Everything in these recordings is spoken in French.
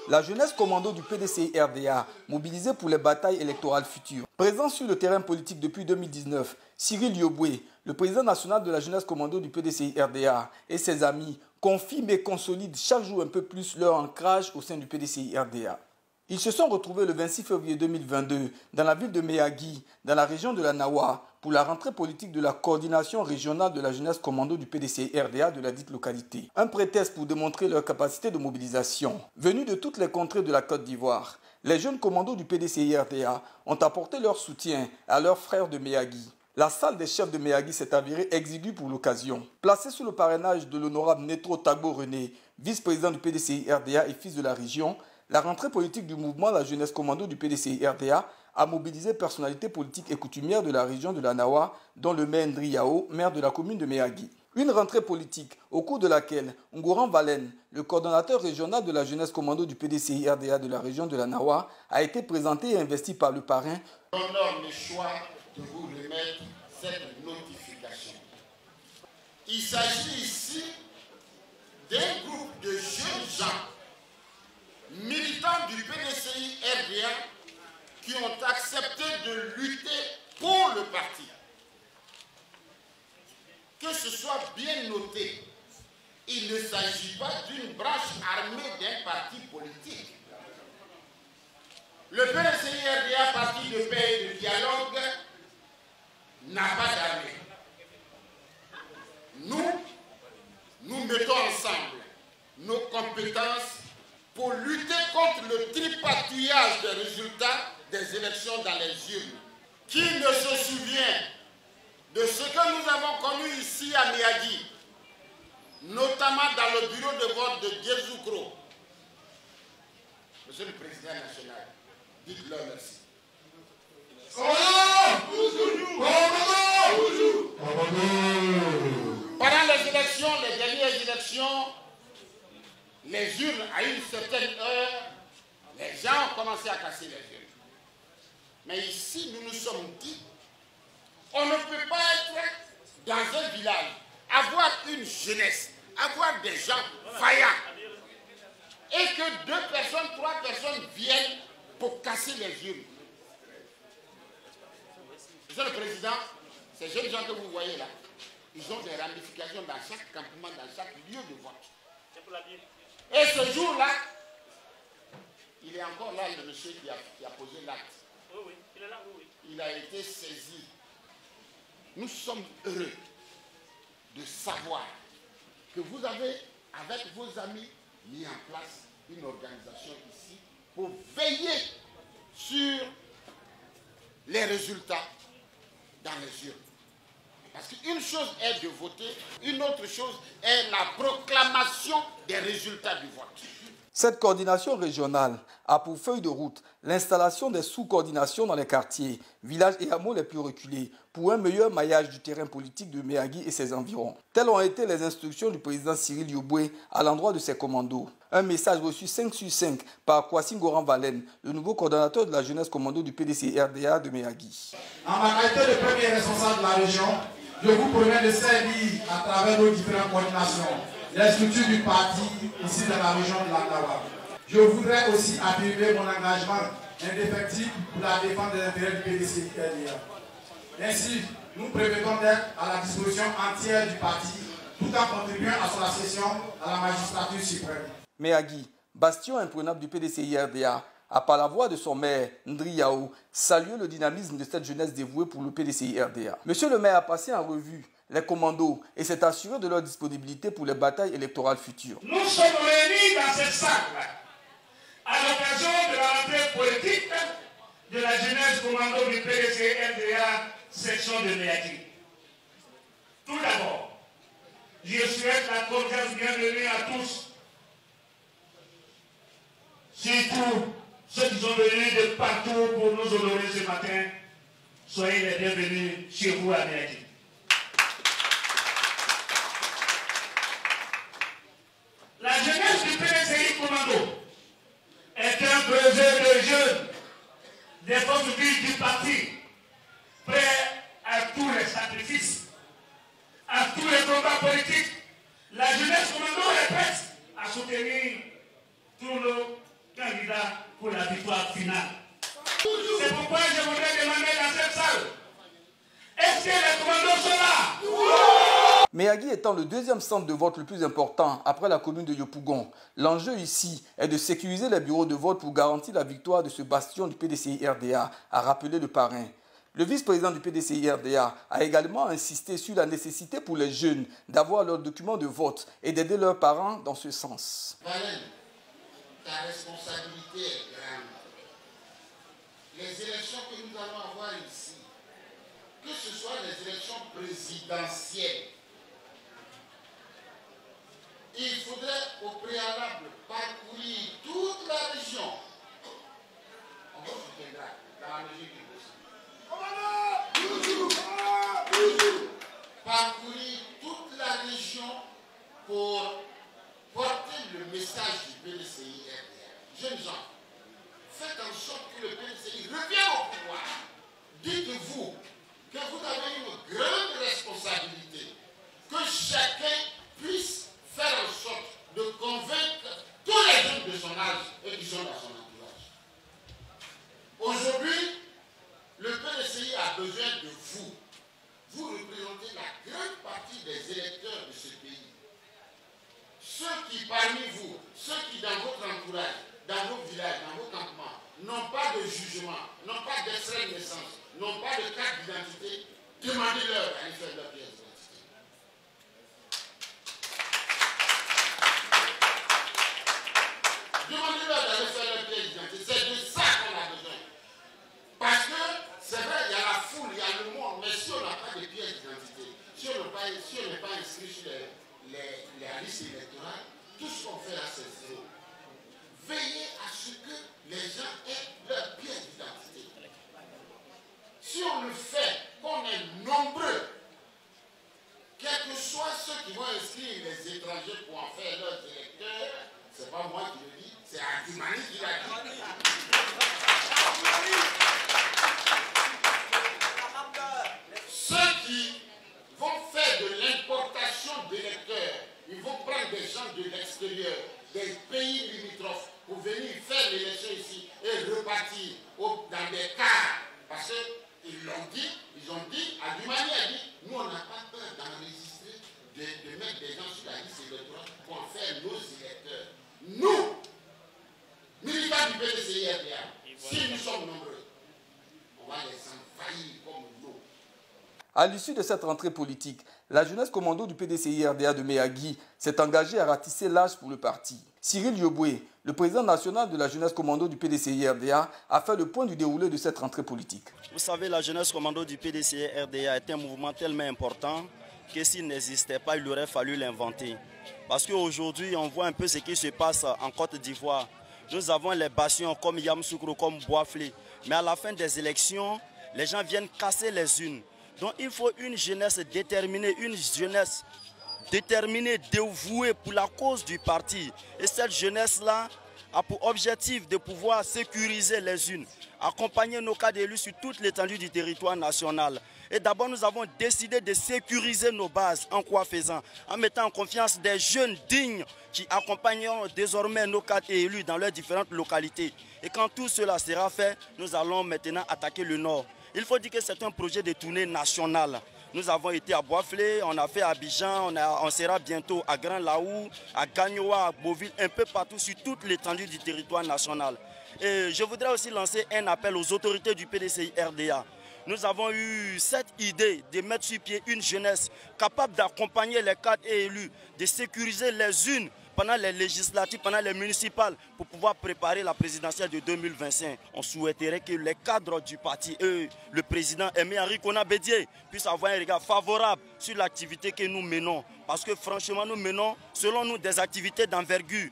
La jeunesse commando du PDCI-RDA, mobilisée pour les batailles électorales futures. Présent sur le terrain politique depuis 2019, Cyril Yoboué, le président national de la jeunesse commando du PDCI-RDA et ses amis confirment et consolident chaque jour un peu plus leur ancrage au sein du PDCI-RDA. Ils se sont retrouvés le 26 février 2022 dans la ville de Méagui, dans la région de la Nawa, pour la rentrée politique de la coordination régionale de la jeunesse commando du PDCI-RDA de la dite localité. Un prétexte pour démontrer leur capacité de mobilisation. Venus de toutes les contrées de la Côte d'Ivoire, les jeunes commandos du PDCI-RDA ont apporté leur soutien à leurs frères de Méagui. La salle des chefs de Méagui s'est avérée exiguë pour l'occasion. Placée sous le parrainage de l'honorable Netro Tagbo René, vice-président du PDCI-RDA et fils de la région, la rentrée politique du mouvement La Jeunesse Commando du PDCI-RDA a mobilisé personnalités politiques et coutumières de la région de la Nawa, dont le maire Ndri Yao, maire de la commune de Méagui. Une rentrée politique au cours de laquelle Ngoran Valen, le coordonnateur régional de la Jeunesse Commando du PDCI-RDA de la région de la Nawa, a été présenté et investi par le parrain. J'honore le choix de vous remettre cette notification. Il s'agit ici d'un groupe de jeunes gens militants du PDCI-RDA qui ont accepté de lutter pour le parti. Que ce soit bien noté, il ne s'agit pas d'une branche armée d'un parti politique. Le PDCI-RDA, parti de paix et de dialogue, n'a pas d'armée. Nous mettons ensemble nos compétences pour lutter contre le tripatouillage des résultats des élections dans les urnes. Qui ne se souvient de ce que nous avons connu ici à Méagui, notamment dans le bureau de vote de Djezoukro? Monsieur le Président national, dites-leur merci. Pendant les élections, les dernières élections, les urnes, à une certaine heure, les gens ont commencé à casser les urnes. Mais ici, nous nous sommes dit, on ne peut pas être dans un village, avoir une jeunesse, avoir des gens vaillants, et que 2 personnes, 3 personnes viennent pour casser les urnes. Monsieur le Président, ces jeunes gens que vous voyez là, ils ont des ramifications dans chaque campement, dans chaque lieu de vote. C'est pour la vie. Et ce jour-là, il est encore là, le monsieur qui a posé l'acte. Oui, oui, il est là, oui, oui. Il a été saisi. Nous sommes heureux de savoir que vous avez, avec vos amis, mis en place une organisation ici pour veiller sur les résultats dans les urnes. Parce qu'une chose est de voter, une autre chose est la proclamation des résultats du vote. Cette coordination régionale a pour feuille de route l'installation des sous-coordinations dans les quartiers, villages et hameaux les plus reculés pour un meilleur maillage du terrain politique de Méagui et ses environs. Telles ont été les instructions du président Cyril Yoboué à l'endroit de ses commandos. Un message reçu 5 sur 5 par Kwasi Ngoran Valen, le nouveau coordonnateur de la jeunesse commando du PDCI-RDA de Méagui. En ma qualité de premier responsable de la région, je vous promets de servir à travers nos différentes coordinations les structures du parti ici dans la région de la Nawa. Je voudrais aussi affirmer mon engagement indéfectible pour la défense des intérêts du PDCI-RDA. Ainsi, nous prévoyons d'être à la disposition entière du parti tout en contribuant à son accession à la magistrature suprême. Méagui, bastion imprenable du PDCI-RDA, a par la voix de son maire, Ndri Yao, salué le dynamisme de cette jeunesse dévouée pour le PDCI-RDA. Monsieur le maire a passé en revue les commandos et s'est assuré de leur disponibilité pour les batailles électorales futures. Nous sommes réunis dans cette salle à l'occasion de la rentrée politique de la jeunesse commando du PDCI-RDA, section de Méagui. Tout d'abord, je souhaite la cordiale bienvenue à tous, surtout ceux qui sont venus de partout pour nous honorer ce matin. Soyez les bienvenus chez vous à Méagui. La jeunesse du PDCI Commando est un projet de jeunes, des forces vives du parti, prêts à tous les sacrifices, à tous les combats politiques. La jeunesse Commando est prête à soutenir tous nos pour la victoire finale. C'est pourquoi je voudrais demander dans cette salle, est-ce que les commandos sont là? Meyagui étant le deuxième centre de vote le plus important après la commune de Yopougon, l'enjeu ici est de sécuriser les bureaux de vote pour garantir la victoire de ce bastion du PDCI-RDA, a rappelé le parrain. Le vice-président du PDCI-RDA a également insisté sur la nécessité pour les jeunes d'avoir leurs documents de vote et d'aider leurs parents dans ce sens. Valène, ta responsabilité est grande. Les élections que nous allons avoir ici, que ce soit les élections présidentielles, il faudrait au préalable parcourir toute la région. On vous soutiendra dans la mesure du possible. Parcourir toute la région pour porter le message du PDCI-RDA. Jeunes gens, faites en sorte que le PDCI revienne au pouvoir. Dites-vous que vous avez une grande responsabilité, que chacun puisse faire en sorte de convaincre tous les jeunes de son âge et qui sont dans son entourage. Aujourd'hui, le PDCI a besoin de vous. Vous représentez la grande partie des électeurs de ce pays. Ceux qui parmi vous, ceux qui dans votre entourage, dans vos villages, dans vos campements, n'ont pas de jugement, n'ont pas d'extrait de naissance, n'ont pas de carte d'identité, demandez-leur d'aller faire leur pièce d'identité. Demandez-leur d'aller faire leur pièce d'identité. C'est de ça qu'on a besoin. Parce que, c'est vrai, il y a la foule, il y a le monde, mais si on n'a pas de pièce d'identité, si on n'est pas inscrit sur les listes électorales, tout ce qu'on fait là, c'est zéro. Veillez à ce que les gens aient leur pièce d'identité. Si on le fait, qu'on est nombreux, quels que soient ceux qui vont inscrire les étrangers pour en faire leurs électeurs, c'est pas moi qui le dis, c'est Adimani qui l'a dit. Ceux qui vont faire de l'importation d'électeurs, ils vont prendre des gens de l'extérieur, des pays limitrophes, pour venir faire l'élection ici et repartir dans des cars. Parce qu'ils l'ont dit, ils ont dit, Adimani a dit, nous on n'a pas peur d'enregistrer, de mettre des gens sur la liste électorale pour en faire nos électeurs. Nous, militants du PDCI-RDA, si nous sommes nombreux, on va les envahir comme l'eau. À l'issue de cette rentrée politique, la jeunesse commando du PDCI-RDA de Meyagui s'est engagée à ratisser l'âge pour le parti. Cyril Yoboué, le président national de la jeunesse commando du PDCI-RDA, a fait le point du déroulé de cette rentrée politique. Vous savez, la jeunesse commando du PDCI-RDA est un mouvement tellement important que s'il n'existait pas, il aurait fallu l'inventer. Parce qu'aujourd'hui, on voit un peu ce qui se passe en Côte d'Ivoire. Nous avons les bastions comme Yamoussoukro, comme Boisflé. Mais à la fin des élections, les gens viennent casser les unes. Donc il faut une jeunesse déterminée, dévouée pour la cause du parti. Et cette jeunesse-là a pour objectif de pouvoir sécuriser les unes, accompagner nos cadres élus sur toute l'étendue du territoire national. Et d'abord, nous avons décidé de sécuriser nos bases. En quoi faisant? En mettant en confiance des jeunes dignes qui accompagneront désormais nos cadres élus dans leurs différentes localités. Et quand tout cela sera fait, nous allons maintenant attaquer le nord. Il faut dire que c'est un projet de tournée nationale. Nous avons été à Boisflé, on a fait à Abidjan, on sera bientôt à Grand Laou, à Gagnoa, à Beauville, un peu partout sur toute l'étendue du territoire national. Et je voudrais aussi lancer un appel aux autorités du PDCI-RDA. Nous avons eu cette idée de mettre sur pied une jeunesse capable d'accompagner les cadres et élus, de sécuriser les unes pendant les législatives, pendant les municipales, pour pouvoir préparer la présidentielle de 2025. On souhaiterait que les cadres du parti et le président Aimé-Henri Konabédié puissent avoir un regard favorable sur l'activité que nous menons. Parce que franchement, nous menons, selon nous, des activités d'envergure.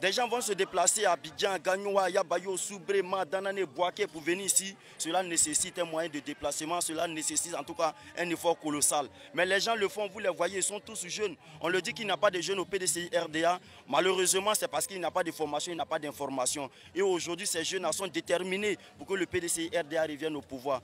Des gens vont se déplacer à Abidjan, Gagnoa, Yabayo, Soubrema, Danane, Boaké pour venir ici. Cela nécessite un moyen de déplacement, cela nécessite en tout cas un effort colossal. Mais les gens le font, vous les voyez, ils sont tous jeunes. On le dit qu'il n'y a pas de jeunes au PDCI-RDA. Malheureusement, c'est parce qu'il n'y a pas de formation, il n'y a pas d'information. Et aujourd'hui, ces jeunes sont déterminés pour que le PDCI-RDA revienne au pouvoir.